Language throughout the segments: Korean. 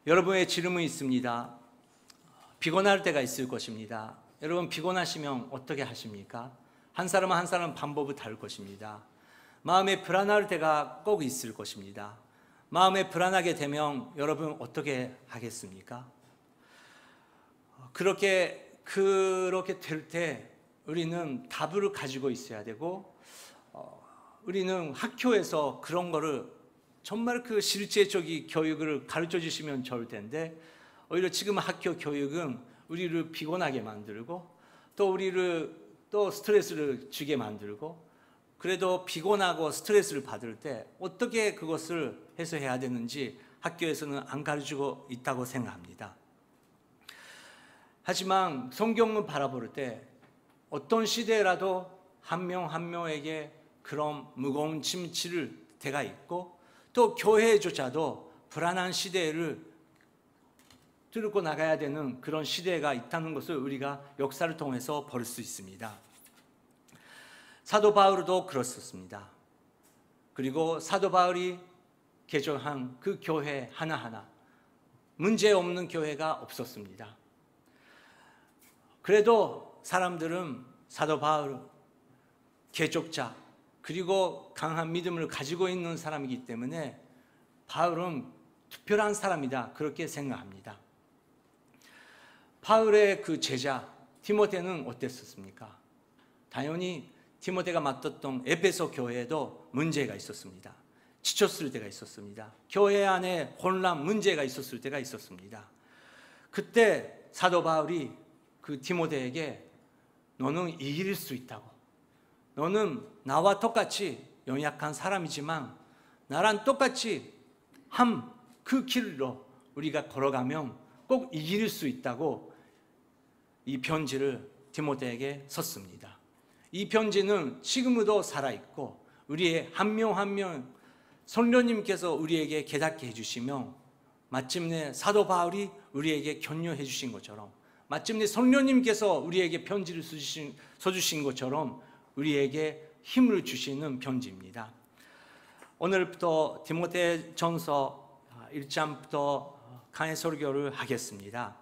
여러분의 질문이 있습니다. 피곤할 때가 있을 것입니다. 여러분 피곤하시면 어떻게 하십니까? 한 사람은 한 사람 방법을 다를 것입니다. 마음에 불안할 때가 꼭 있을 것입니다. 마음에 불안하게 되면 여러분 어떻게 하겠습니까? 그렇게 될 때 우리는 답을 가지고 있어야 되고, 우리는 학교에서 그런 거를 정말 그 실제적인 교육을 가르쳐 주시면 좋을 텐데, 오히려 지금 학교 교육은 우리를 피곤하게 만들고 또 우리를 또 스트레스를 주게 만들고, 그래도 피곤하고 스트레스를 받을 때 어떻게 그것을 해소해야 되는지 학교에서는 안 가르치고 있다고 생각합니다. 하지만 성경을 바라볼 때 어떤 시대라도 한 명 한 명에게 그런 무거운 짐을 질 때가 있고, 또 교회조차도 불안한 시대를 뚫고 나가야 되는 그런 시대가 있다는 것을 우리가 역사를 통해서 볼 수 있습니다. 사도 바울도 그렇습니다. 그리고 사도 바울이 개종한 그 교회 하나하나 문제 없는 교회가 없었습니다. 그래도 사람들은 사도 바울 개족자 그리고 강한 믿음을 가지고 있는 사람이기 때문에 바울은 특별한 사람이다, 그렇게 생각합니다. 바울의 그 제자 디모데는 어땠었습니까? 당연히 디모데가 맡았던 에베소 교회에도 문제가 있었습니다. 지쳤을 때가 있었습니다. 교회 안에 혼란, 문제가 있었을 때가 있었습니다. 그때 사도 바울이 그 디모데에게 너는 이길 수 있다고, 너는 나와 똑같이 연약한 사람이지만 나랑 똑같이 그 길로 우리가 걸어가면 꼭 이길 수 있다고 이 편지를 디모데에게 썼습니다. 이 편지는 지금도 살아있고 우리의 한 명 한 명 성령님께서 우리에게 깨닫게 해주시면, 마침내 사도 바울이 우리에게 격려해 주신 것처럼, 마침내 성령님께서 우리에게 편지를 써주신 것처럼 우리에게 힘을 주시는 편지입니다. 오늘부터 디모데전서 1장부터 강해 설교를 하겠습니다.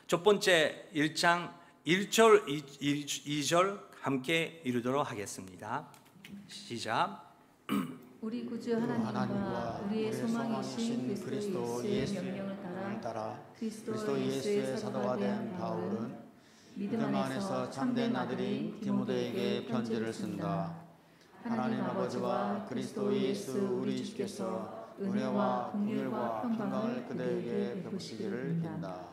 첫 번째 1장 1절 2절 함께 읽도록 하겠습니다. 시작. 우리 구주 하나님과 우리의 소망이신 그리스도 예수의 명령을 따라 그리스도 예수의 사도가 된 바울은 믿음 안에서 참된 아들인 디모데에게 편지를 쓴다. 하나님 아버지와 그리스도 예수 우리 주께서 은혜와 긍휼과 평강을 그대에게 베푸시기를 빈다.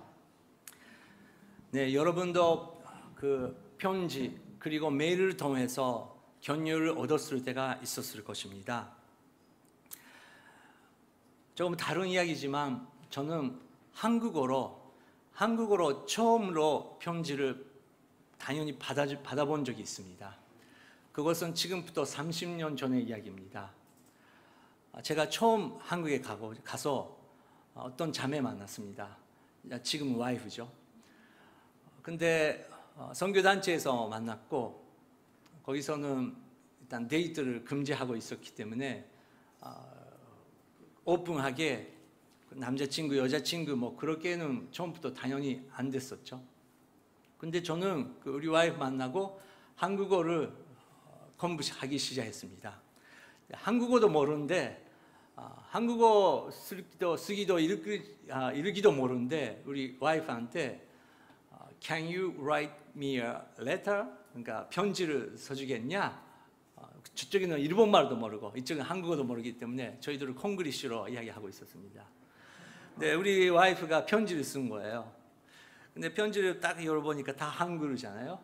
네, 여러분도 그 편지 그리고 메일을 통해서 격려를 얻었을 때가 있었을 것입니다. 조금 다른 이야기지만 저는 한국어로 처음으로 편지를 당연히 받아본 적이 있습니다. 그것은 지금부터 30년 전의 이야기입니다. 제가 처음 한국에 가서 어떤 자매 만났습니다. 지금 와이프죠. 근데 선교단체에서 만났고, 거기서는 일단 데이트를 금지하고 있었기 때문에 오픈하게 남자친구, 여자친구 뭐 그렇게는 처음부터 당연히 안 됐었죠. 근데 저는 우리 와이프 만나고 한국어를 공부하기 시작했습니다. 한국어도 모르는데, 한국어 쓰기도 읽기도 모르는데 우리 와이프한테 Can you write me a letter? 그러니까 편지를 써주겠냐? 저쪽에는 일본말도 모르고 이쪽은 한국어도 모르기 때문에 저희들은 콩글리시로 이야기하고 있었습니다. 근데 우리 와이프가 편지를 쓴 거예요. 근데 편지를 딱 열어보니까 다 한글이잖아요.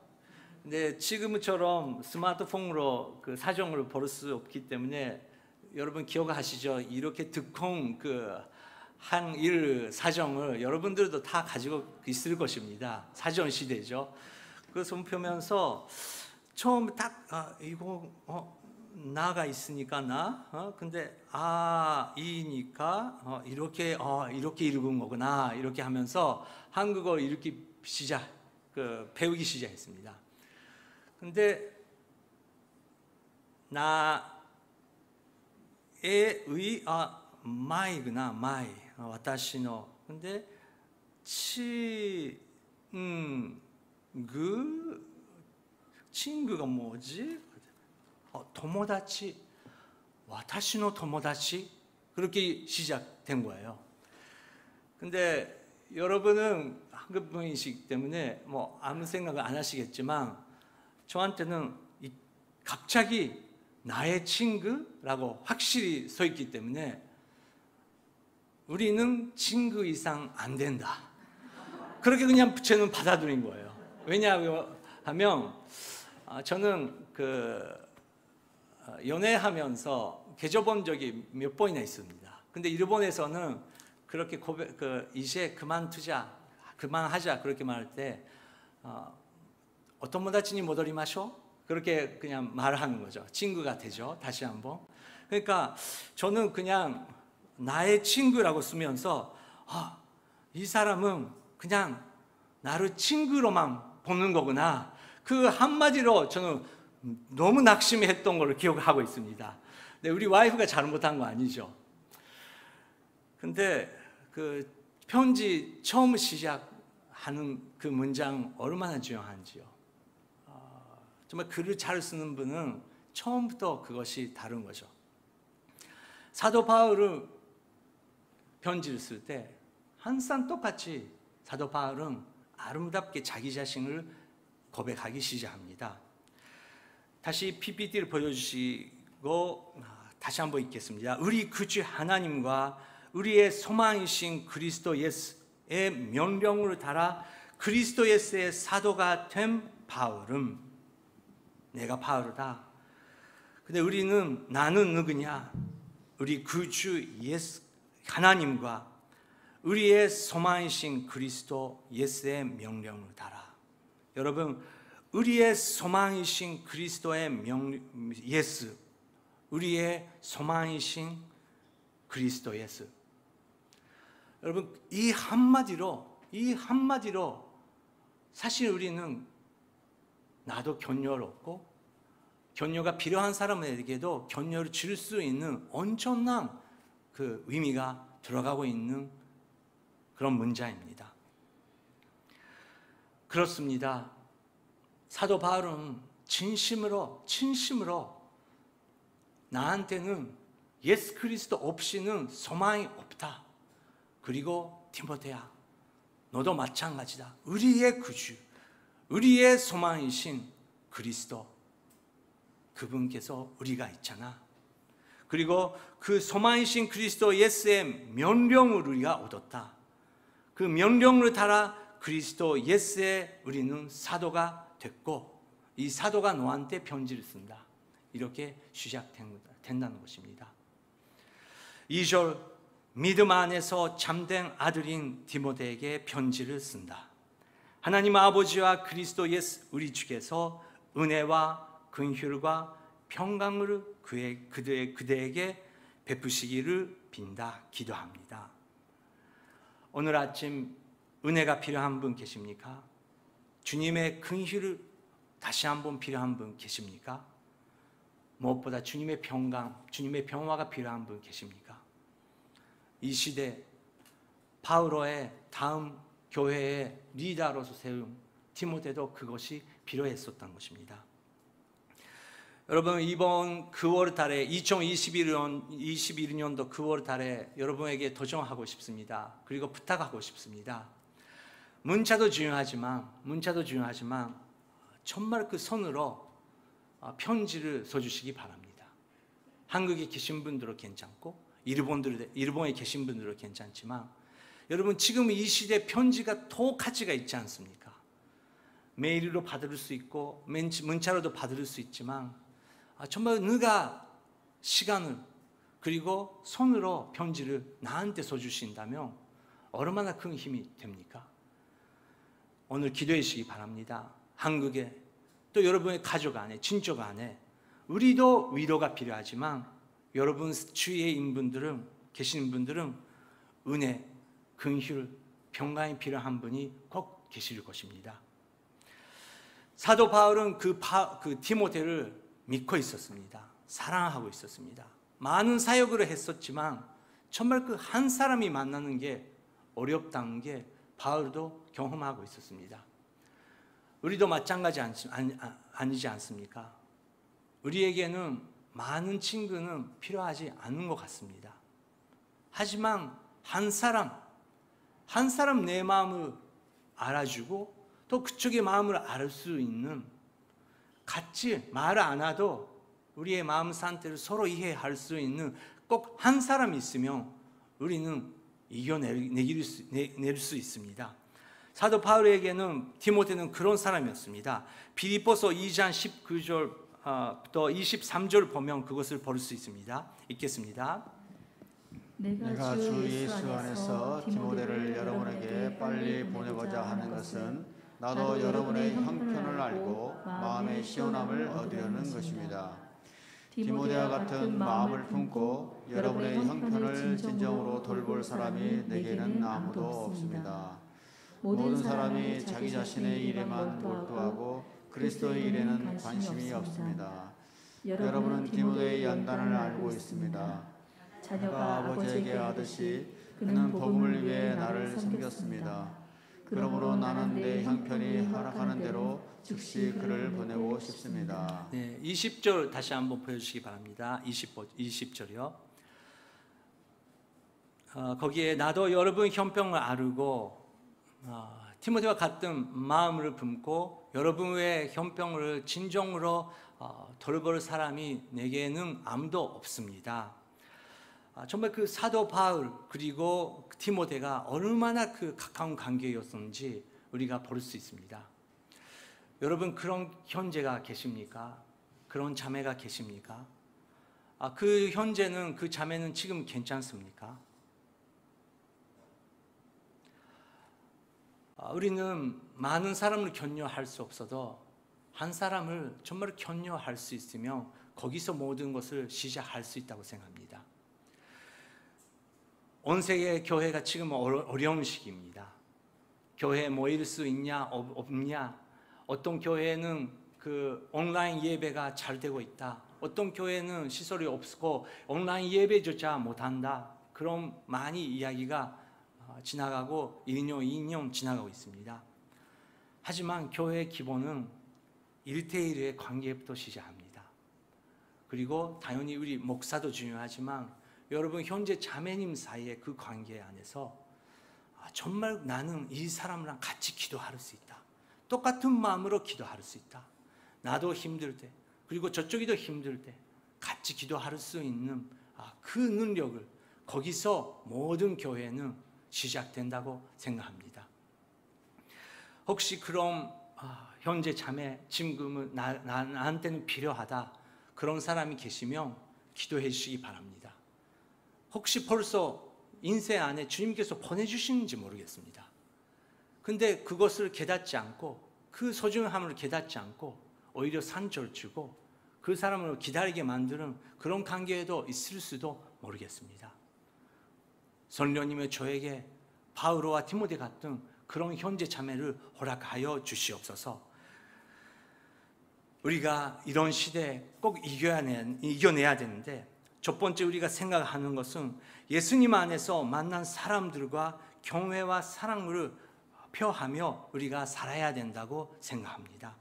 근데 지금처럼 스마트폰으로 그 사정을 볼 수 없기 때문에 여러분 기억하시죠? 이렇게 듣콩 그 한일 사정을 여러분들도 다 가지고 있을 것입니다. 사전 시대죠. 그래서 보면서 처음 딱 이거 나가 있으니까 근데 이니까 이렇게 읽은 거구나, 이렇게 하면서 한국어 읽기 배우기 시작했습니다. 근데 마이구나, 마이. 와타시노 근데 친구가 뭐지? 토모다치, 와타시노 토모다치 그렇게 시작된 거예요. 근데 여러분은 한국 분이시기 때문에 뭐 아무 생각을 안 하시겠지만 저한테는 갑자기 나의 친구라고 확실히 서 있기 때문에 우리는 친구 이상 안 된다. 그렇게 그냥 저는 받아들인 거예요. 왜냐하면 저는 연애하면서 계절본 적이 몇 번이나 있습니다. 근데 일본에서는 그렇게 이제 그만하자 그렇게 말할 때 오토모다치니 모도리마쇼 그렇게 그냥 말하는 거죠. 친구가 되죠. 다시 한번. 그러니까 저는 그냥 나의 친구라고 쓰면서 이 사람은 그냥 나를 친구로만 보는 거구나. 그 한마디로 저는 너무 낙심했던 걸 기억하고 있습니다. 근데 우리 와이프가 잘못한 거 아니죠. 근데 그 편지 처음 시작하는 그 문장 얼마나 중요한지요. 정말 글을 잘 쓰는 분은 처음부터 그것이 다른 거죠. 사도 바울은 편지를 쓸 때 항상 똑같이 사도 바울은 아름답게 자기 자신을 고백하기 시작합니다. 다시 PPT를 보여주시고 다시 한번 읽겠습니다. 우리 구주 하나님과 우리의 소망이신 그리스도 예수의 명령을 따라 그리스도 예수의 사도가 된 바울은 내가 바울이다. 근데 나는 누구냐? 우리 구주 예수 하나님과 우리의 소망이신 그리스도 예수의 명령을 따라. 여러분, 우리의 소망이신 그리스도의 예수, 우리의 소망이신 그리스도 예수. 여러분, 이 한마디로 사실 우리는 나도 격려를 얻고 격려가 필요한 사람에게도 격려를 줄 수 있는 엄청난 그 의미가 들어가고 있는 그런 문자입니다. 그렇습니다. 사도 바울은 진심으로 나한테는 예수 그리스도 없이는 소망이 없다. 그리고 디모데야, 너도 마찬가지다. 우리의 구주, 우리의 소망이신 그리스도, 그분께서 우리가 있잖아. 그리고 그 소망이신 그리스도 예수의 명령을 우리가 얻었다. 그 명령을 따라 그리스도 예수의 우리는 사도가 됐고 이 사도가 너한테 편지를 쓴다. 이렇게 시작된다는 것입니다. 2절, 믿음 안에서 참된 아들인 디모데에게 편지를 쓴다. 하나님 아버지와 그리스도 예수 우리 주께서 은혜와 긍휼과 평강을 그대에게 베푸시기를 빈다 기도합니다. 오늘 아침 은혜가 필요한 분 계십니까? 주님의 긍휼을 다시 한번 필요한 분 계십니까? 무엇보다 주님의 평강, 주님의 평화가 필요한 분 계십니까? 이 시대 바울의 다음 교회의 리더로서 세운 디모데도 그것이 필요했었던 것입니다. 여러분, 이번 9월 달에 2021년도 9월 달에 여러분에게 도전하고 싶습니다. 그리고 부탁하고 싶습니다. 문자도 중요하지만 정말 그 손으로 편지를 써주시기 바랍니다. 한국에 계신 분들은 괜찮고 일본에 계신 분들은 괜찮지만 여러분, 지금 이 시대 편지가 더 가치가 있지 않습니까? 메일로 받을 수 있고 문자로도 받을 수 있지만 정말 누가 시간을 그리고 손으로 편지를 나한테 써주신다면 얼마나 큰 힘이 됩니까? 오늘 기도해 주시기 바랍니다. 한국에 또 여러분의 가족 안에 친족 안에 우리도 위로가 필요하지만 여러분 주위에 있는 계시는 분들은 은혜, 긍휼, 평강이 필요한 분이 꼭 계실 것입니다. 사도 바울은 그 디모데를 믿고 있었습니다. 사랑하고 있었습니다. 많은 사역을 했었지만 정말 그 한 사람이 만나는 게 어렵다는 게 바울도 경험하고 있었습니다. 우리도 마찬가지 아니지 않습니까? 우리에게는 많은 친구는 필요하지 않은 것 같습니다. 하지만 한 사람 내 마음을 알아주고 또 그쪽의 마음을 알 수 있는, 같이 말 안 해도 우리의 마음 상태를 서로 이해할 수 있는 꼭 한 사람이 있으면 우리는 이겨낼 수 있습니다. 사도 바울에게는 디모데는 그런 사람이었습니다. 빌립보서 2장 19절부터 23절 보면 그것을 볼 수 있습니다. 읽겠습니다. 내가 주 예수 안에서 디모데를 여러분에게 빨리 보내고자 하는 것은 나도 여러분의 형편을 알고 마음의 시원함을 얻으려는 것입니다. 디모데와 같은 마음을 품고 여러분의 형편을 진정으로 돌볼 사람이 내게는 아무도 없습니다. 모든 사람이 자기 자신의 일에만 몰두하고 그리스도의 일에는 관심이 없습니다. 여러분은 디모데의 연단을 알고 있습니다. 자녀가 아버지에게 하듯이 그는 복음을 위해 나를 섬겼습니다. 그러므로 나는 내 형편이 허락하는 대로 즉시 그를 보내고 싶습니다. 네, 20절 다시 한번 보여주시기 바랍니다. 20절이요. 거기에 나도 여러분 형편을 알고 티모데와 같은 마음을 품고 여러분의 형편을 진정으로 돌볼 사람이 내게는 아무도 없습니다. 정말 그 사도 바울 그리고 디모데가 얼마나 그 가까운 관계였는지 우리가 볼 수 있습니다. 여러분, 그런 형제가 계십니까? 그런 자매가 계십니까? 그 형제는, 그 자매는 지금 괜찮습니까? 우리는 많은 사람을 격려할 수 없어도 한 사람을 정말 격려할 수 있으면 거기서 모든 것을 시작할 수 있다고 생각합니다. 온 세계 교회가 지금 어려운 시기입니다. 교회에 모일 수 있냐 없냐, 어떤 교회는 그 온라인 예배가 잘 되고 있다, 어떤 교회는 시설이 없고 온라인 예배조차 못한다, 그런 많이 이야기가 지나가고 1년, 2년 지나가고 있습니다. 하지만 교회의 기본은 1대1의 관계부터 시작합니다. 그리고 당연히 우리 목사도 중요하지만 여러분 형제 자매님 사이의 그 관계 안에서 정말 나는 이 사람이랑 같이 기도할 수 있다, 똑같은 마음으로 기도할 수 있다, 나도 힘들 때 그리고 저쪽이 더 힘들 때 같이 기도할 수 있는 그 능력을, 거기서 모든 교회는 시작된다고 생각합니다. 혹시 그런 형제 자매 지금 나한테는 필요하다, 그런 사람이 계시면 기도해 주시기 바랍니다. 혹시 벌써 인생 안에 주님께서 보내주시는지 모르겠습니다. 근데 그것을 깨닫지 않고, 그 소중함을 깨닫지 않고 오히려 산절주고 그 사람을 기다리게 만드는 그런 관계에도 있을 수도 모르겠습니다. 성령님의 저에게 바울과 디모데 같은 그런 형제 자매를 허락하여 주시옵소서. 우리가 이런 시대에 꼭 이겨내야 되는데, 첫 번째 우리가 생각하는 것은 예수님 안에서 만난 사람들과 경외와 사랑을 표하며 우리가 살아야 된다고 생각합니다.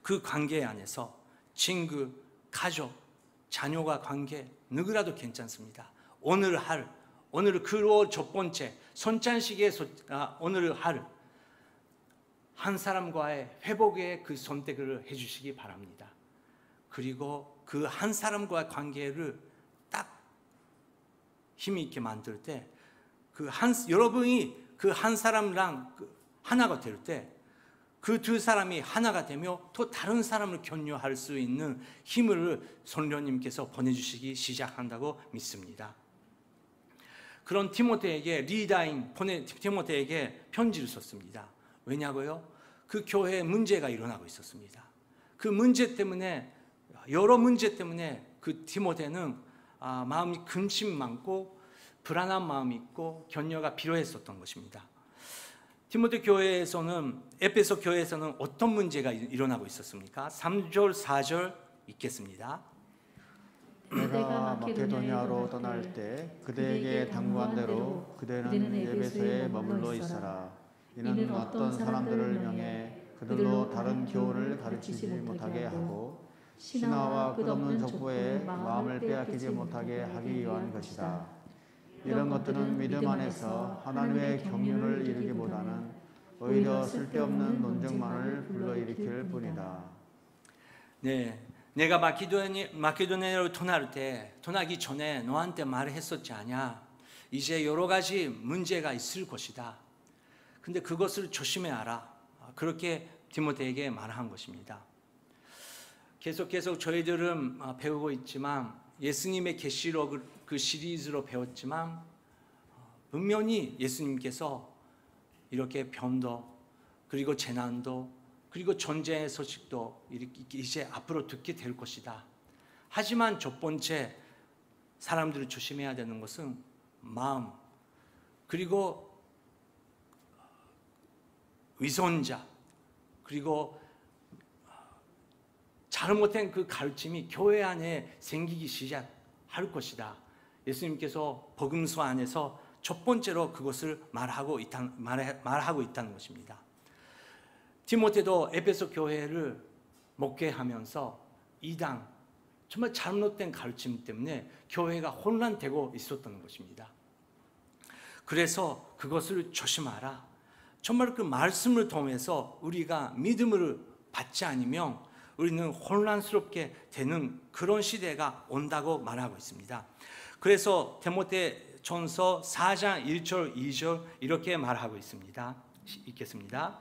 그 관계 안에서 친구, 가족, 자녀와 관계 누구라도 괜찮습니다. 오늘 그 첫 번째 선찬식에서 오늘 한 사람과의 회복의 그 선택을 해주시기 바랍니다. 그리고 그 한 사람과의 관계를 딱 힘이 있게 만들 때, 여러분이 그 한 사람랑 하나가 될 때, 그 두 사람이 하나가 되며 또 다른 사람을 격려할 수 있는 힘을 성령님께서 보내주시기 시작한다고 믿습니다. 그런 디모데에게, 리다인 디모데에게 편지를 썼습니다. 왜냐고요? 그 교회에 문제가 일어나고 있었습니다. 그 문제 때문에, 여러 문제 때문에 그 디모데는 마음이 근심 많고 불안한 마음이 있고 격려가 필요했었던 것입니다. 디모데 교회에서는, 에베소 교회에서는 어떤 문제가 일어나고 있었습니까? 3절, 4절 읽겠습니다. 내가 마케도니아로 떠날 때 그대에게 당부한 대로 그대는 에베소에 머물러 있어라. 이는 어떤 사람들을 명해 그들로 다른 교훈을 가르치지 못하게 하고 신하와 끝없는 족보에 마음을 빼앗기지 못하게 하기 위한 것이다. 이런 것들은 믿음 안에서 하나님의 경륜을 이루기보다는 오히려 쓸데없는 논쟁만을 불러일으킬 뿐이다. 네, 내가 마케도니아로 떠나기 전에 너한테 말했었지 않냐? 이제 여러 가지 문제가 있을 것이다. 근데 그것을 조심해라. 그렇게 디모데에게 말한 것입니다. 계속 저희들은 배우고 있지만 예수님의 계시록 그 시리즈로 배웠지만 분명히 예수님께서 이렇게 병도 그리고 재난도 그리고 전쟁의 소식도 이제 앞으로 듣게 될 것이다. 하지만 첫 번째 사람들이 조심해야 되는 것은 마음 그리고 위선자 그리고 잘못된 그 가르침이 교회 안에 생기기 시작할 것이다. 예수님께서 복음서 안에서 첫 번째로 그것을 말하고 있다는 것입니다. 디모데도 에베소 교회를 목회하면서 이단 정말 잘못된 가르침 때문에 교회가 혼란되고 있었던 것입니다. 그래서 그것을 조심하라. 정말 그 말씀을 통해서 우리가 믿음을 받지 않으면 우리는 혼란스럽게 되는 그런 시대가 온다고 말하고 있습니다. 그래서 디모데전서 4장 1절 2절 이렇게 말하고 있습니다. 읽겠습니다.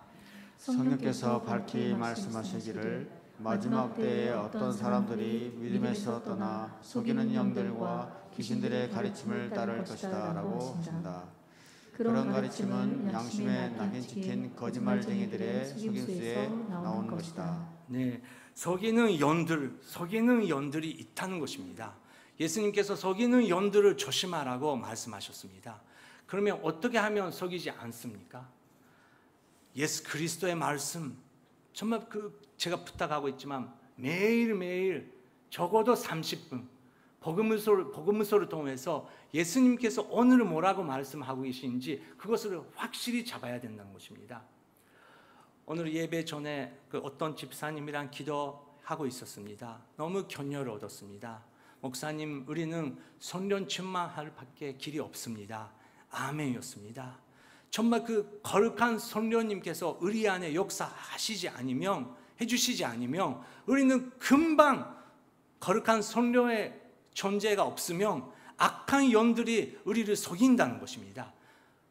성령께서 밝히 말씀하시기를 마지막 때에 어떤 사람들이 믿음에서 떠나 속이는 영들과 귀신들의 가르침을 따를 것이다 라고 하신다. 그런 가르침은 양심에 낙인 찍힌 거짓말쟁이들의 속임수에 나오는 것이다. 네, 속이는 연들이 있다는 것입니다. 예수님께서 속이는 연들을 조심하라고 말씀하셨습니다. 그러면 어떻게 하면 속이지 않습니까? 예수 그리스도의 말씀 정말 제가 부탁하고 있지만 매일매일 적어도 30분 복음서를 통해서 예수님께서 오늘 뭐라고 말씀하고 계시는지 그것을 확실히 잡아야 된다는 것입니다. 오늘 예배 전에 어떤 집사님이랑 기도하고 있었습니다. 너무 격려를 얻었습니다. 목사님, 우리는 성령 충만할 밖에 길이 없습니다. 아멘이었습니다. 정말 그 거룩한 성령님께서 우리 안에 해주시지 않으면 우리는 금방 거룩한 성령의 존재가 없으면 악한 영들이 우리를 속인다는 것입니다.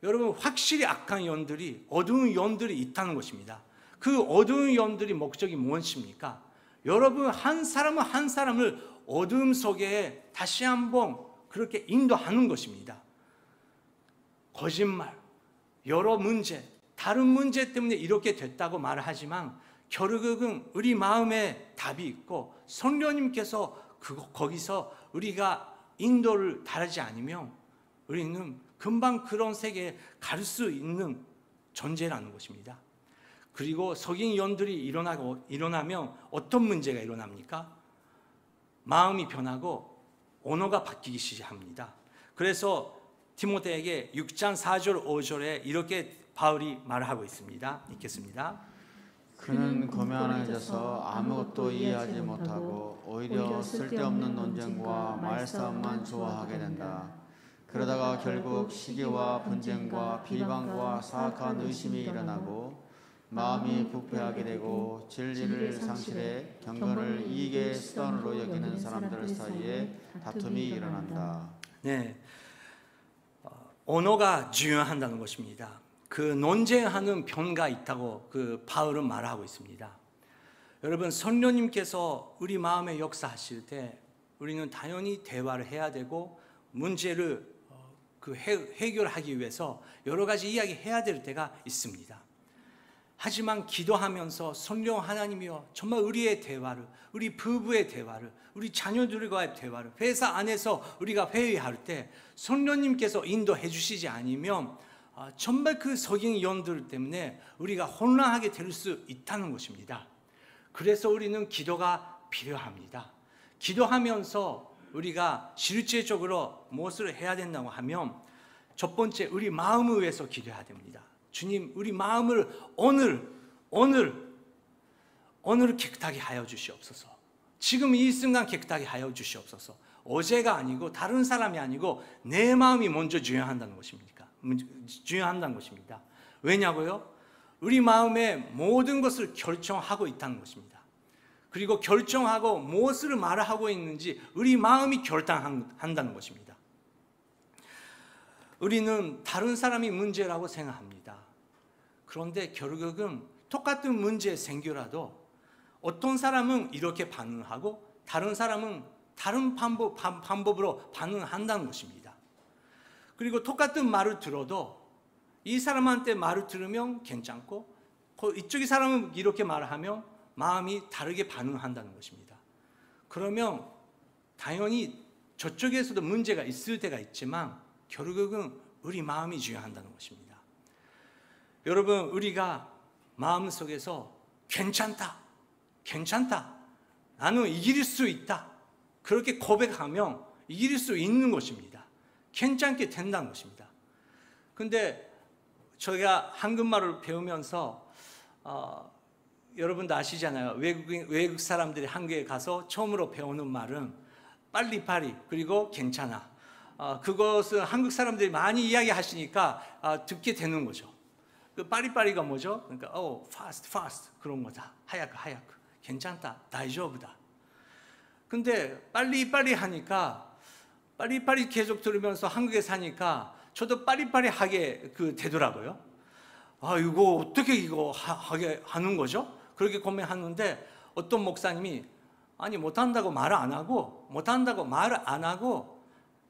여러분, 확실히 악한 영들이, 어두운 영들이 있다는 것입니다. 그 어두운 영들이 목적이 무엇입니까? 여러분, 한 사람을 어둠 속에 다시 한번 그렇게 인도하는 것입니다. 거짓말, 여러 문제, 다른 문제 때문에 이렇게 됐다고 말하지만 결국은 우리 마음에 답이 있고 성령님께서 거기서 우리가 인도를 따르지 않으면 우리는 금방 그런 세계에 갈 수 있는 존재라는 것입니다. 그리고 속인 영들이 일어나면 어떤 문제가 일어납니까? 마음이 변하고 언어가 바뀌기 시작합니다. 그래서 디모데에게 6장 4절 5절에 이렇게 바울이 말하고 있습니다. 읽겠습니다. 그는 거만해져서 아무것도 이해하지 못하고 오히려 쓸데없는 논쟁과 말싸움만 좋아하게 된다. 그러다가 결국 시기와 분쟁과 비방과 사악한 의심이 일어나고 마음이 부패하게 되고 진리를 상실해 경건을 이익의 수단으로 여기는 사람들 사이에 다툼이 일어난다. 네, 언어가 중요하다는 것입니다. 그 논쟁하는 변가 있다고 바울은 말하고 있습니다. 여러분, 성령님께서 우리 마음에 역사하실 때 우리는 당연히 대화를 해야 되고 문제를 해결하기 위해서 여러 가지 이야기해야 될 때가 있습니다. 하지만 기도하면서 성령 하나님이여 정말 우리의 대화를, 우리 부부의 대화를, 우리 자녀들과의 대화를, 회사 안에서 우리가 회의할 때 성령님께서 인도해 주시지 않으면 정말 그 속인 영들 때문에 우리가 혼란하게 될 수 있다는 것입니다. 그래서 우리는 기도가 필요합니다. 기도하면서 우리가 실제적으로 무엇을 해야 된다고 하면 첫 번째 우리 마음을 위해서 기도해야 됩니다. 주님, 우리 마음을 오늘 깨끗하게 하여 주시옵소서. 지금 이 순간 깨끗하게 하여 주시옵소서. 어제가 아니고 다른 사람이 아니고 내 마음이 먼저 중요한다는 것입니다. 왜냐고요? 우리 마음에 모든 것을 결정하고 있다는 것입니다. 그리고 결정하고 무엇을 말하고 있는지 우리 마음이 결단한다는 것입니다. 우리는 다른 사람이 문제라고 생각합니다. 그런데 결국은 똑같은 문제 생겨라도 어떤 사람은 이렇게 반응하고 다른 사람은 다른 방법으로 반응한다는 것입니다. 그리고 똑같은 말을 들어도 이 사람한테 말을 들으면 괜찮고 이쪽의 사람은 이렇게 말을 하면 마음이 다르게 반응한다는 것입니다. 그러면 당연히 저쪽에서도 문제가 있을 때가 있지만 결국은 우리 마음이 중요한다는 것입니다. 여러분, 우리가 마음속에서 괜찮다, 나는 이길 수 있다, 그렇게 고백하면 이길 수 있는 것입니다. 괜찮게 된다는 것입니다. 근데 저희가 한국말을 배우면서 여러분도 아시잖아요. 외국 사람들이 한국에 가서 처음으로 배우는 말은 빨리빨리 그리고 괜찮아. 그것은 한국 사람들이 많이 이야기하시니까 듣게 되는 거죠. 그 빠리빠리가 뭐죠? 그러니까 fast 그런 거다. 하야크 괜찮다, 다이조부다. 근데 빨리빨리 하니까 빨리빨리 계속 들으면서 한국에 사니까 저도 빠리빠리하게 되더라고요. 이거 어떻게 이거 하게 하는 거죠? 그렇게 고민하는데 어떤 목사님이 아니 못한다고 말 안 하고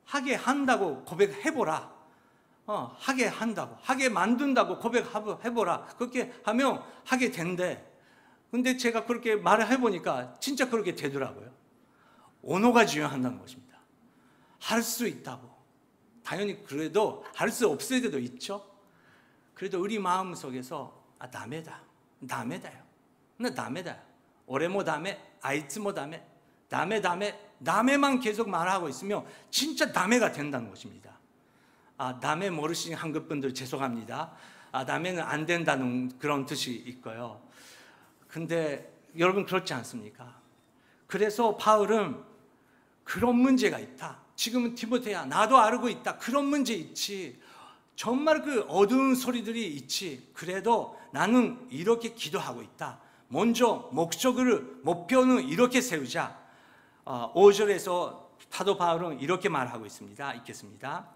하게 한다고 고백해보라. 하게 한다고, 하게 만든다고 고백해보라. 그렇게 하면 하게 된대. 근데 제가 그렇게 말을 해보니까 진짜 그렇게 되더라고요. 언어가 중요한다는 것입니다. 할 수 있다고. 당연히 그래도 할 수 없을 때도 있죠. 그래도 우리 마음 속에서 다메다요. 올해 뭐 다메, 아이츠 뭐 다메, 다메만 계속 말하고 있으면 진짜 다메가 된다는 것입니다. 다메 모르시는 한국 분들 죄송합니다. 다메는 안 된다는 그런 뜻이 있고요. 근데 여러분 그렇지 않습니까? 그래서 바울은 그런 문제가 있다. 지금은 디모데야, 나도 알고 있다. 그런 문제 있지. 정말 그 어두운 소리들이 있지. 그래도 나는 이렇게 기도하고 있다. 먼저 목표는 이렇게 세우자. 5절에서 사도 바울은 이렇게 말하고 있습니다. 읽겠습니다.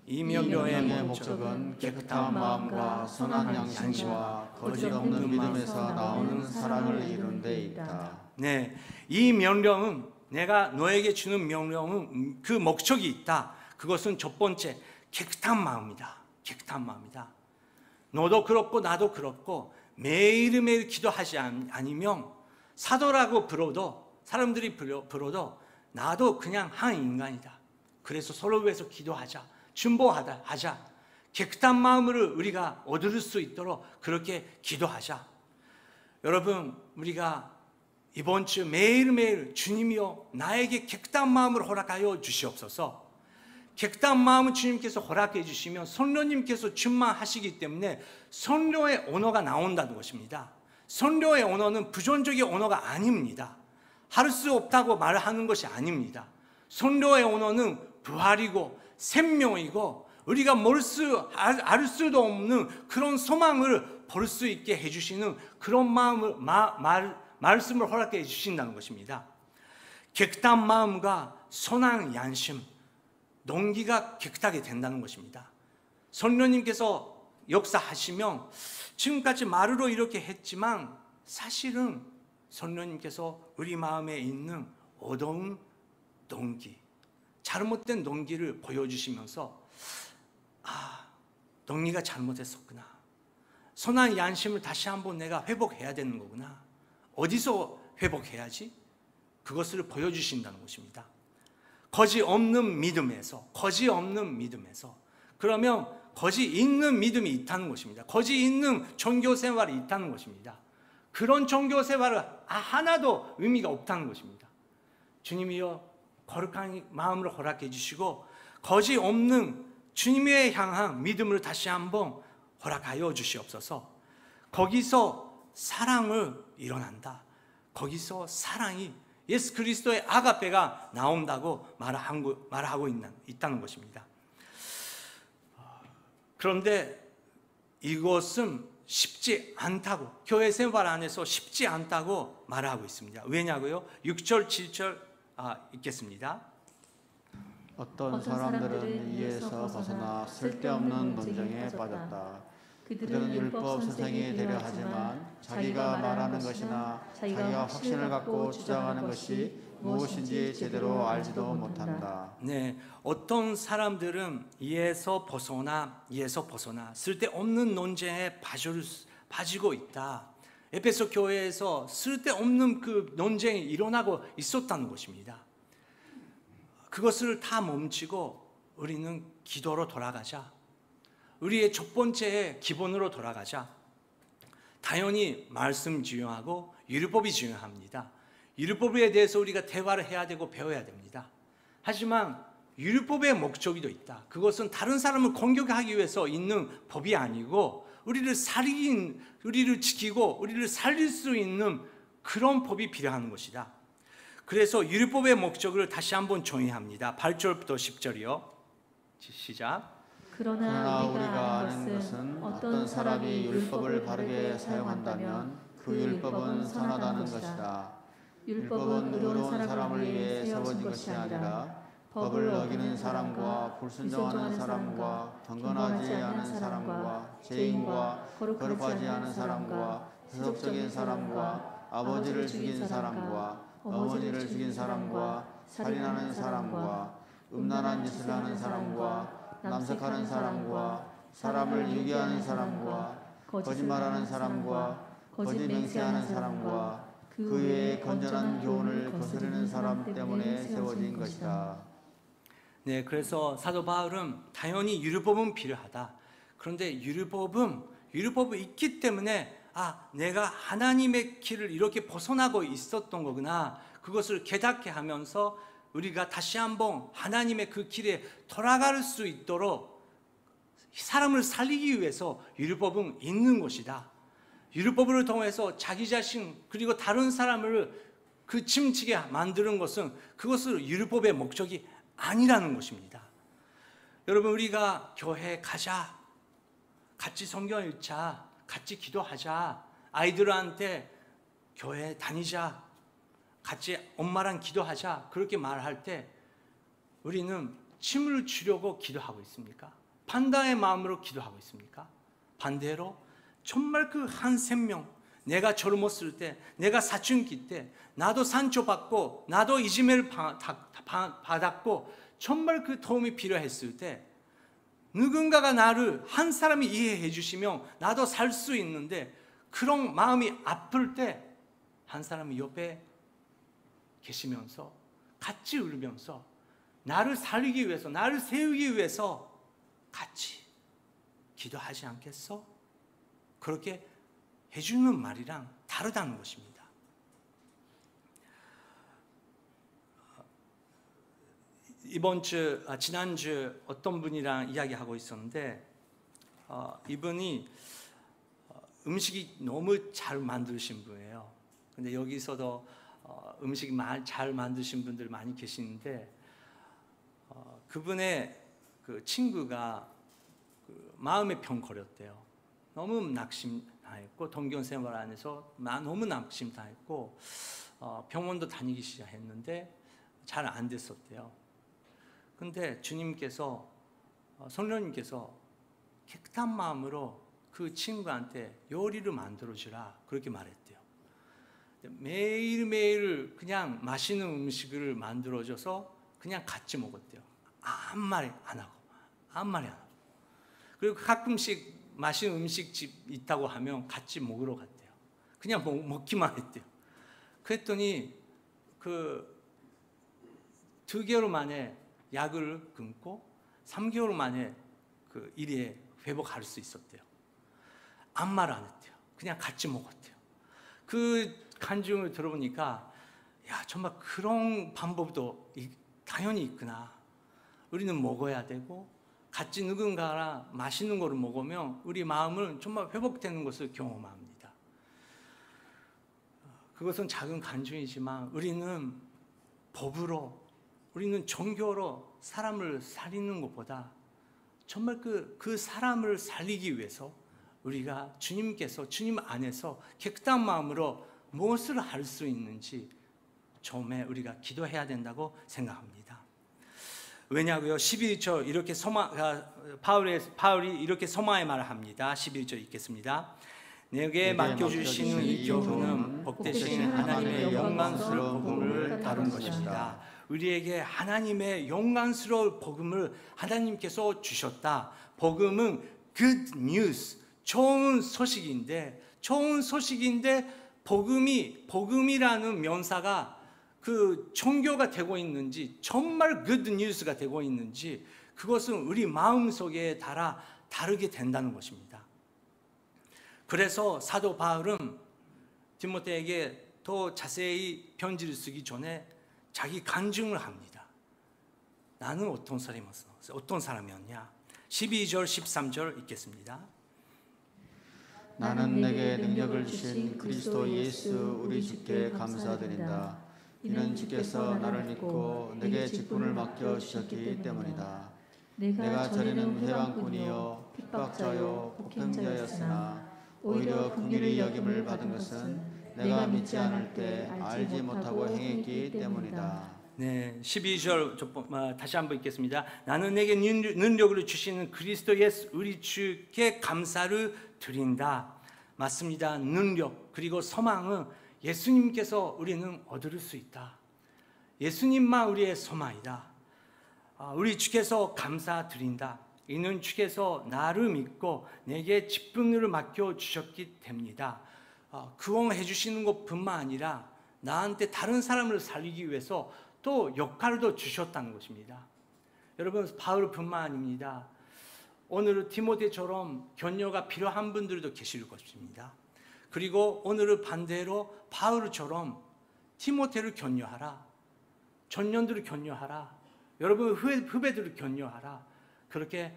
이 명령의 목적은 깨끗한 마음과 선한 양심과 거짓 없는 믿음에서 나오는 사랑을 이루는 데 있다. 네, 이 명령은 내가 너에게 주는 명령은 그 목적이 있다. 그것은 첫 번째 깨끗한 마음이다. 너도 그렇고 나도 그렇고 매일매일 기도하지 않으면 사도라고 사람들이 불러도 나도 그냥 한 인간이다. 그래서 서로 위해서 기도하자. 중보하자. 깨끗한 마음을 우리가 얻을 수 있도록 그렇게 기도하자. 여러분, 우리가 이번 주 매일매일 주님이여 나에게 깨끗한 마음을 허락하여 주시옵소서. 깨끗한 마음을 주님께서 허락해 주시면 성령님께서 충만하시기 때문에 성령의 언어가 나온다는 것입니다. 성령의 언어는 부정적인 언어가 아닙니다. 할 수 없다고 말하는 것이 아닙니다. 성령의 언어는 부활이고 생명이고 우리가 알 수도 없는 그런 소망을 볼 수 있게 해주시는 그런 말씀을 허락해 주신다는 것입니다. 깨끗한 마음과 선한 양심, 동기가 깨끗하게 된다는 것입니다. 성령님께서 역사하시면 지금까지 말으로 이렇게 했지만 사실은 성령님께서 우리 마음에 있는 어두운 동기, 잘못된 동기를 보여주시면서 동기가 잘못했었구나. 선한 양심을 다시 한번 내가 회복해야 되는 거구나. 어디서 회복해야지? 그것을 보여주신다는 것입니다. 거짓 없는 믿음에서. 그러면 거짓 있는 믿음이 있다는 것입니다. 거짓 있는 종교 생활이 있다는 것입니다. 그런 종교 생활은 하나도 의미가 없다는 것입니다. 주님이여 거룩한 마음으로 허락해 주시고 거짓 없는 주님에 향한 믿음을 다시 한번 허락하여 주시옵소서. 거기서 사랑을 일어난다. 거기서 사랑이 예수 그리스도의 아가페가 나온다고 말하고 있다는 것입니다. 그런데 이것은 쉽지 않다고, 교회 생활 안에서 쉽지 않다고 말하고 있습니다. 왜냐고요? 6절 7절 읽겠습니다. 어떤 사람들은 이에서 벗어나 쓸데없는 논쟁에 빠졌다. 그들은 율법 선생이 되려 하지만 자기가 말하는 것이나 자기가 확신을 갖고 주장하는 것이 무엇인지 제대로 알지도 못한다. 네, 어떤 사람들은 이에서 벗어나 쓸데없는 논쟁에 빠지고 있다. 에베소 교회에서 쓸데없는 그 논쟁이 일어나고 있었다는 것입니다. 그것을 다 멈추고 우리는 기도로 돌아가자. 우리의 첫 번째 기본으로 돌아가자. 당연히 말씀 중요하고 율법이 중요합니다. 율법에 대해서 우리가 대화를 해야 되고 배워야 됩니다. 하지만 율법의 목적이 있다. 그것은 다른 사람을 공격하기 위해서 있는 법이 아니고 우리를 지키고 우리를 살릴 수 있는 그런 법이 필요한 것이다. 그래서 율법의 목적을 다시 한번 정의합니다. 8절부터 10절이요. 시작. 그러나 우리가 아는 것은 어떤 사람이 율법을 바르게 사용한다면 그 율법은 선하다는 것이다. 율법은 의로운 사람을 위해 세워진 것이 아니라 법을 어기는 사람과 불순종하는 사람과 경건하지 않은 사람과 죄인과 거룩하지 않은 사람과 세속적인 사람과 아버지를 죽인 사람과 어머니를 죽인 사람과 살인하는 사람과 음란한 짓을 하는 사람과 남색하는 사람과 사람을 유기하는 사람과 거짓말하는 사람과 거짓 맹세하는 사람과 그 외에 건전한 교훈을 거스르는 사람 때문에 세워진 것이다. 네, 그래서 사도 바울은 당연히 율법은 필요하다. 그런데 율법이 있기 때문에 내가 하나님의 길을 이렇게 벗어나고 있었던 거구나. 그것을 깨닫게 하면서 우리가 다시 한번 하나님의 그 길에 돌아갈 수 있도록 사람을 살리기 위해서 율법은 있는 것이다. 율법을 통해서 자기 자신 그리고 다른 사람을 그 침치게 만드는 것은 그것은 율법의 목적이 아니라는 것입니다. 여러분, 우리가 교회 가자, 같이 성경 읽자, 같이 기도하자, 아이들한테 교회 다니자, 같이 엄마랑 기도하자, 그렇게 말할 때 우리는 침을 주려고 기도하고 있습니까? 판단의 마음으로 기도하고 있습니까? 반대로 정말 그 한 생명, 내가 젊었을 때, 내가 사춘기 때 나도 상처받고 나도 이지매를 받았고 정말 그 도움이 필요했을 때 누군가가 나를, 한 사람이 이해해 주시면 나도 살 수 있는데 그런 마음이 아플 때 한 사람이 옆에 계시면서 같이 울면서 나를 살리기 위해서, 나를 세우기 위해서 같이 기도하지 않겠어? 그렇게 해주는 말이랑 다르다는 것입니다. 지난주 어떤 분이랑 이야기하고 있었는데 이분이 음식이 너무 잘 만드신 분이에요. 근데 여기서도 음식 잘 만드신 분들 많이 계시는데 그분의 그 친구가 그 마음의 병 걸렸대요. 너무 낙심당했고 동경 생활 안에서 너무 낙심당했고 병원도 다니기 시작했는데 잘 안 됐었대요. 근데 주님께서 성령님께서 깨끗한 마음으로 그 친구한테 요리를 만들어주라 그렇게 말했대요. 매일매일 그냥 맛있는 음식을 만들어줘서 그냥 같이 먹었대요. 아무 말 안 하고. 그리고 가끔씩 맛있는 음식집 있다고 하면 같이 먹으러 갔대요. 그냥 먹기만 했대요. 그랬더니 그 2개월 만에 약을 끊고 3개월 만에 그 일에 회복할 수 있었대요. 아무 말 안 했대요. 그냥 같이 먹었대요. 그 간증을 들어보니까 정말 그런 방법도 당연히 있구나. 우리는 먹어야 되고 같이 누군가랑 맛있는 거를 먹으면 우리 마음은 정말 회복되는 것을 경험합니다. 그것은 작은 간증이지만 우리는 법으로, 우리는 종교로 사람을 살리는 것보다 정말 그 사람을 살리기 위해서 우리가 주님께서 주님 안에서 깨끗한 마음으로 무엇을 할 수 있는지 처음에 우리가 기도해야 된다고 생각합니다. 왜냐고요? 11절 이렇게 바울이 이렇게 소망의 말을 합니다. 11절 읽겠습니다. 내게 맡겨주시는 이 교훈은 복되신 하나님의 영광스러운 복음을 다룬 것입니다. 우리에게 하나님의 영광스러운 복음을 하나님께서 주셨다. 복음은 good news, 좋은 소식인데 복음이라는 명사가 그 종교가 되고 있는지 정말 good news가 되고 있는지 그것은 우리 마음속에 따라 다르게 된다는 것입니다. 그래서 사도 바울은 디모데에게 더 자세히 편지를 쓰기 전에 자기 간증을 합니다. 나는 어떤 사람이었냐? 12절 13절 읽겠습니다. 나는 내게 능력을 주신 그리스도 예수 우리 주께 감사드린다. 이는 주께서 나를 믿고 내게 직분을 맡겨 주셨기 때문이다. 내가 전에는 회방꾼이요 핍박자요 폭행자였으나 오히려 긍휼히 여김을 받은 것은 내가 믿지 않을 때 알지 못하고 행했기 때문이다. 네, 12절 다시 한번 읽겠습니다. 나는 내게 능력을 주시는 그리스도 예수 우리 주께 감사를 드린다. 맞습니다. 능력 그리고 소망은 예수님께서 우리는 얻을 수 있다. 예수님만 우리의 소망이다. 우리 주께서 감사드린다. 이는 주께서 나를 믿고 내게 직분을 맡겨주셨기 때문이다. 구원해 주시는 것뿐만 아니라 나한테 다른 사람을 살리기 위해서 또 역할도 주셨다는 것입니다. 여러분 바울뿐만 아닙니다. 오늘 디모데처럼 격려가 필요한 분들도 계실 것입니다. 그리고 오늘은 반대로 바울처럼 디모데를 격려하라. 전년들을 격려하라. 여러분 후배들을 격려하라. 그렇게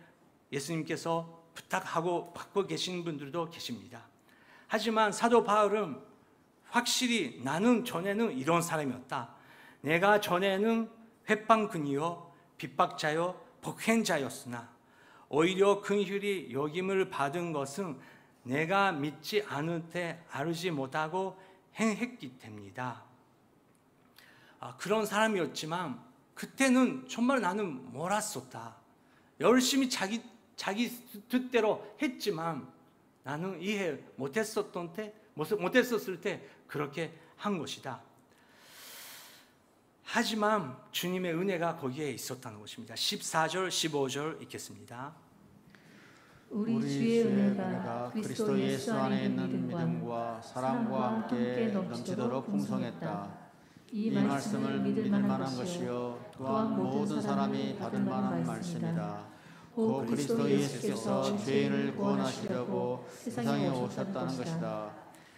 예수님께서 부탁하고 받고 계신 분들도 계십니다. 하지만 사도 바울은 확실히 나는 전에는 이런 사람이었다. 내가 전에는 회방꾼이요 핍박자요 폭행자였으나 오히려 긍휼히 여김을 받은 것은 내가 믿지 않을 때 알지 못하고 행했기 때문이다. 그런 사람이었지만 그때는 정말 나는 몰랐었다. 열심히 자기 뜻대로 했지만 나는 이해 못했었을 때 그렇게 한 것이다. 하지만 주님의 은혜가 거기에 있었다는 것입니다. 14절 15절 읽겠습니다. 우리 주의 은혜가 그리스도 예수 안에 있는 믿음과 사랑과 함께 넘치도록 풍성했다. 이 말씀을 믿을 만한 것이요 또한 모든 사람이 받을 만한 말씀이다. 곧 그리스도 예수께서 죄인을 구원하시려고 세상에 오셨다는 것이다.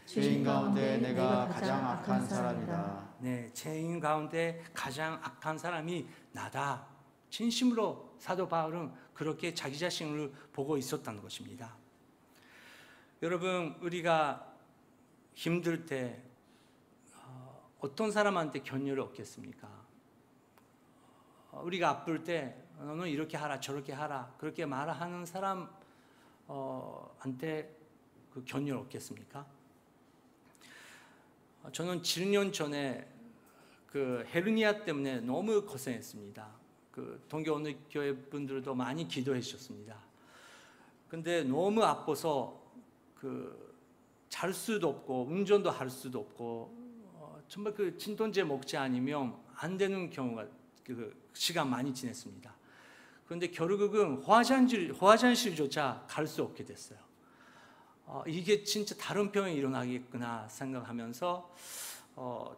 죄인 가운데 내가 가장 악한 사람이다. 네, 죄인 가운데 가장 악한 사람이 나다. 진심으로 사도 바울은 그렇게 자기 자신을 보고 있었다는 것입니다. 여러분, 우리가 힘들 때 어떤 사람한테 격려를 얻겠습니까? 우리가 아플 때 너는 이렇게 하라 저렇게 하라 그렇게 말하는 사람한테 그 격려를 얻겠습니까? 저는 7년 전에 그 헤르니아 때문에 너무 고생했습니다. 그 동교원교회 분들도 많이 기도해 주셨습니다. 근데 너무 아파서 그 잘 수도 없고 운전도 할 수도 없고 정말 그 진통제 먹지 않으면 안 되는 경우가 그 시간 많이 지냈습니다. 그런데 결국은 화장실조차 갈 수 없게 됐어요. 이게 진짜 다른 병이 일어나겠구나 생각하면서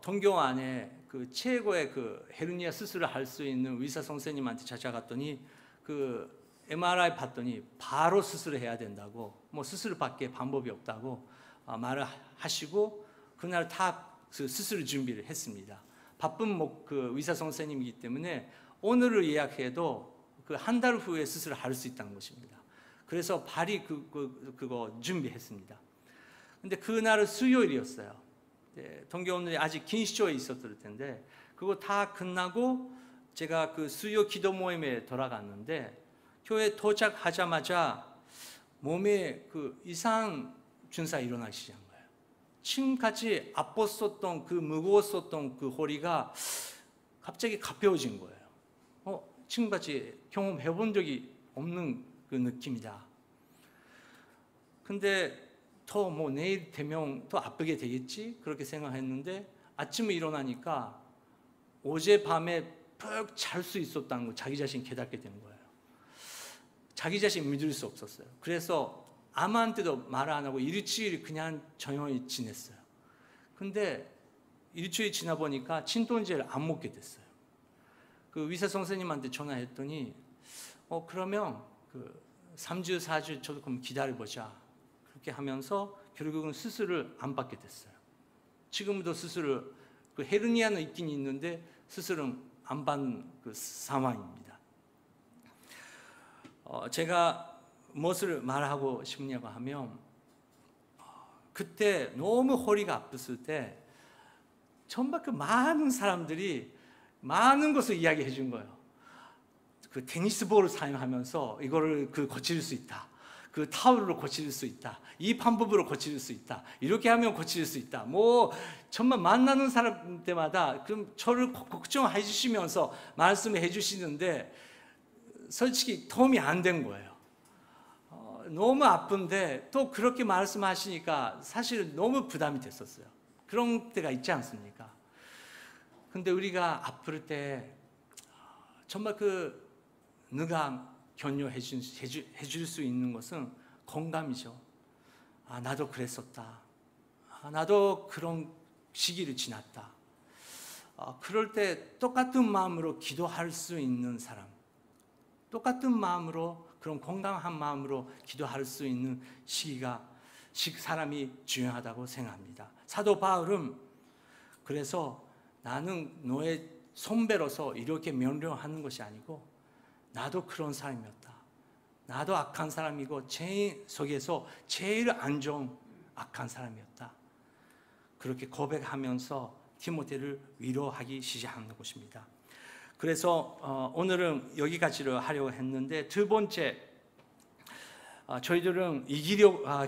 동교 안에 그 최고의 그 헤르니아 수술을 할 수 있는 의사 선생님한테 찾아갔더니 그 MRI 봤더니 바로 수술을 해야 된다고 뭐 수술밖에 방법이 없다고 말을 하시고 그날 다 수술 준비를 했습니다. 바쁜 그 의사 선생님이기 때문에 오늘을 예약해도 그 한 달 후에 수술을 할 수 있다는 것입니다. 그래서 발이 그거 준비했습니다. 근데 그날은 수요일이었어요. 동교원들이 아직 긴시조에 있었을 텐데 그거 다 끝나고 제가 그 수요 기도 모임에 돌아갔는데 교회 도착하자마자 몸에 그 이상 증상이 일어나기 시작한 거예요. 지금까지 아팠었던 그 무거웠었던 그 허리가 갑자기 가벼워진 거예요. 지금까지 경험해 본 적이 없는 그 느낌이다. 근데 더 뭐 내일 되면 더 아프게 되겠지 그렇게 생각했는데 아침에 일어나니까 어젯밤에 푹 잘 수 있었다는 거 자기 자신 깨닫게 된 거예요. 자기 자신 믿을 수 없었어요. 그래서 아무한테도 말 안 하고 일주일 그냥 조용히 지냈어요. 근데 일주일 지나 보니까 진통제를 안 먹게 됐어요. 그 의사 선생님한테 전화했더니 그러면 그 3주 4주 조금 기다려보자 그렇게 하면서 결국은 수술을 안 받게 됐어요. 지금도 수술을 그 헤르니아는 있긴 있는데 수술은 안 받는 그 상황입니다. 제가 무엇을 말하고 싶냐고 하면 그때 너무 허리가 아팠을 때 정말 그 많은 사람들이 많은 것을 이야기해 준 거예요. 그 테니스볼을 사용하면서 이거를 고칠 수 있다. 그 타올로 고칠 수 있다. 이 방법으로 고칠 수 있다. 이렇게 하면 고칠 수 있다. 뭐 정말 만나는 사람 때마다 그럼 저를 걱정해 주시면서 말씀해 주시는데 솔직히 도움이 안 된 거예요. 너무 아픈데 또 그렇게 말씀하시니까 사실 너무 부담이 됐었어요. 그런 때가 있지 않습니까? 근데 우리가 아플 때 정말 누가 격려해 줄 수 있는 것은 공감이죠. 나도 그랬었다. 나도 그런 시기를 지났다. 그럴 때 똑같은 마음으로 기도할 수 있는 사람, 똑같은 마음으로 그런 건강한 마음으로 기도할 수 있는 사람이 중요하다고 생각합니다. 사도 바울은 그래서 나는 너의 선배로서 이렇게 명령하는 것이 아니고 나도 그런 사람이었다. 나도 악한 사람이고 죄인 속에서 제일 안 좋은 악한 사람이었다. 그렇게 고백하면서 티모테를 위로하기 시작하는 것입니다. 그래서 오늘은 여기까지를 하려고 했는데 두 번째, 저희들은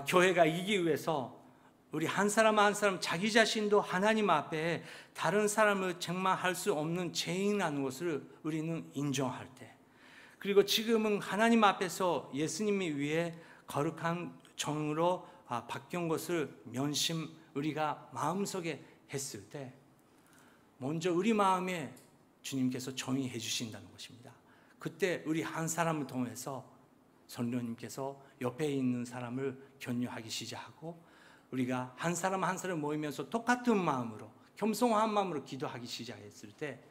교회가 이기기 위해서 우리 한 사람 한 사람 자기 자신도 하나님 앞에 다른 사람을 책망할 수 없는 죄인이라는 것을 우리는 인정할 때, 그리고 지금은 하나님 앞에서 예수님이 위해 거룩한 정으로 바뀐 것을 우리가 마음속에 했을 때 먼저 우리 마음에 주님께서 정의해 주신다는 것입니다. 그때 우리 한 사람을 통해서 성령님께서 옆에 있는 사람을 격려하기 시작하고 우리가 한 사람 한 사람 모이면서 똑같은 마음으로 겸손한 마음으로 기도하기 시작했을 때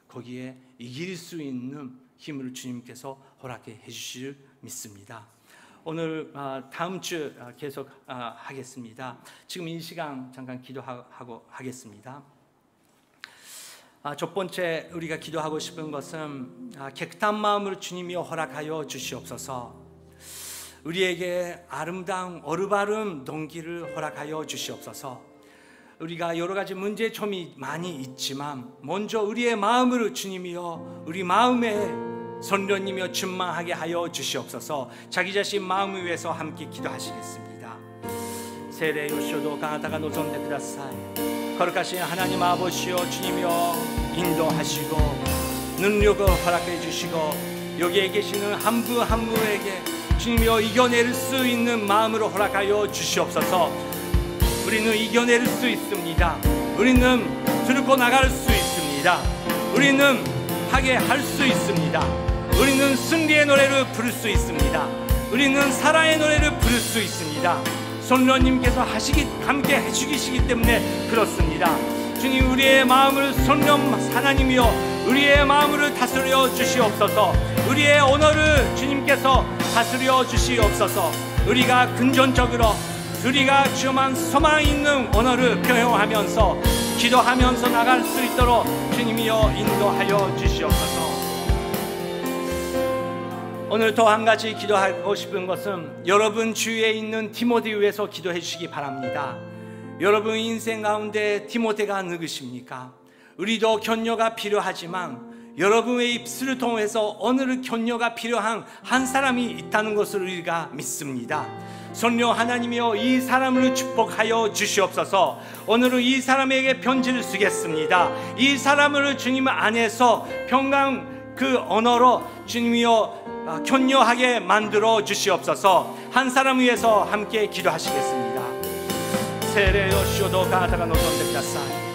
거기에 이길 수 있는 힘을 주님께서 허락해 주실 믿습니다. 오늘 다음 주 계속 하겠습니다. 지금 이 시간 잠깐 기도하고 하겠습니다. 첫 번째 우리가 기도하고 싶은 것은 깨끗한 마음으로 주님이 허락하여 주시옵소서. 우리에게 아름다운 올바른 동기를 허락하여 주시옵소서. 우리가 여러 가지 문제점이 많이 있지만 먼저 우리의 마음을 주님이여 우리 마음에 성령님이여 충만하게 하여 주시옵소서. 자기 자신 마음을 위해서 함께 기도하시겠습니다. 세례 요쇼도 가나다가 노선데 그다사이. 거룩하신 하나님 아버지여 주님이여 인도하시고 능력을 허락해 주시고 여기에 계시는 한 분 한 분에게 주님이여 이겨낼 수 있는 마음으로 허락하여 주시옵소서. 우리는 이겨낼 수 있습니다. 우리는 들고 나갈 수 있습니다. 우리는 하게 할 수 있습니다. 우리는 승리의 노래를 부를 수 있습니다. 우리는 사랑의 노래를 부를 수 있습니다. 성령님께서 함께 해주시기 때문에 그렇습니다. 주님 우리의 마음을 성령 하나님이여 우리의 마음을 다스려 주시옵소서. 우리의 언어를 주님께서 다스려 주시옵소서. 우리가 긍정적으로 우리가 주만 소망 있는 언어를 표현하면서 기도하면서 나갈 수 있도록 주님이여 인도하여 주시옵소서. 오늘 또 한 가지 기도하고 싶은 것은 여러분 주위에 있는 디모데 위해서 기도해 주시기 바랍니다. 여러분 인생 가운데 디모데가 누구십니까? 우리도 격려가 필요하지만 여러분의 입술을 통해서 오늘 격려가 필요한 한 사람이 있다는 것을 우리가 믿습니다. 성령 하나님이여 이 사람을 축복하여 주시옵소서. 오늘은 이 사람에게 편지를 쓰겠습니다. 이 사람을 주님 안에서 평강 그 언어로 주님이여 격려하게 만들어 주시옵소서. 한 사람 위해서 함께 기도하시겠습니다. 세례요 쇼도 가다가 노선데ください.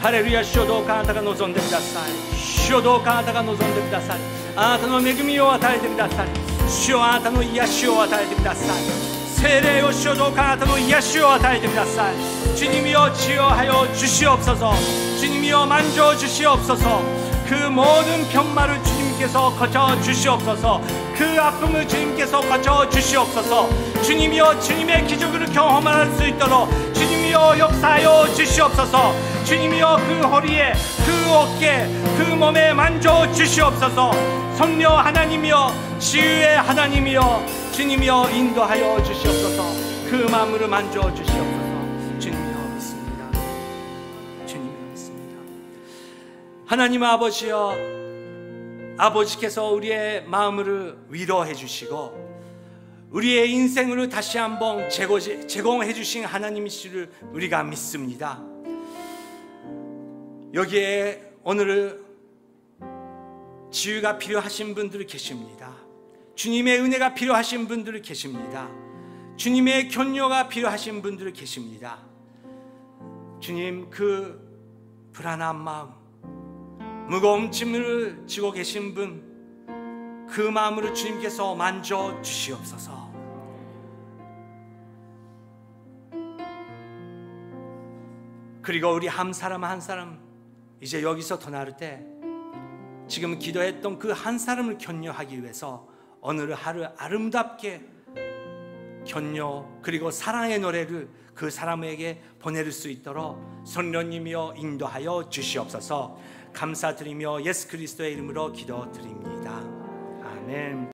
할렐루야 쇼도 가다가 노선데ください. 쇼도 가다가 노선데ください. あなたの恵みを与えてください. 主よあなたの癒しを与えてください. 세례요 쇼도 가다가癒しを与えてください. 주님이여 치유하여 주시옵소서. 주님이여 만져 주시옵소서. 그 모든 병마를 주님께서 거쳐 주시옵소서. 그 아픔을 주님께서 거쳐 주시옵소서. 주님이여 주님의 기적을 경험할 수 있도록 주님이여 역사하여 주시옵소서. 주님이여 그 허리에 그 어깨 그 몸에 만져 주시옵소서. 성령 하나님이여 치유의 하나님이여 주님이여 인도하여 주시옵소서. 그 마음을 만져 주시옵소서. 주님이여 믿습니다. 주님이여 믿습니다. 하나님 아버지여, 아버지께서 우리의 마음을 위로해 주시고 우리의 인생을 다시 한번 제공해 주신 하나님이시를 우리가 믿습니다. 여기에 오늘 치유가 필요하신 분들이 계십니다. 주님의 은혜가 필요하신 분들이 계십니다. 주님의 격려가 필요하신 분들이 계십니다. 주님, 그 불안한 마음, 무거운 짐을 지고 계신 분, 그 마음으로 주님께서 만져 주시옵소서. 그리고 우리 한 사람 한 사람 이제 여기서 떠날 때 지금 기도했던 그 한 사람을 격려하기 위해서 오늘 하루 아름답게 격려 그리고 사랑의 노래를 그 사람에게 보낼 수 있도록 성령님이여 인도하여 주시옵소서. 감사드리며 예수 그리스도의 이름으로 기도드립니다. 아멘.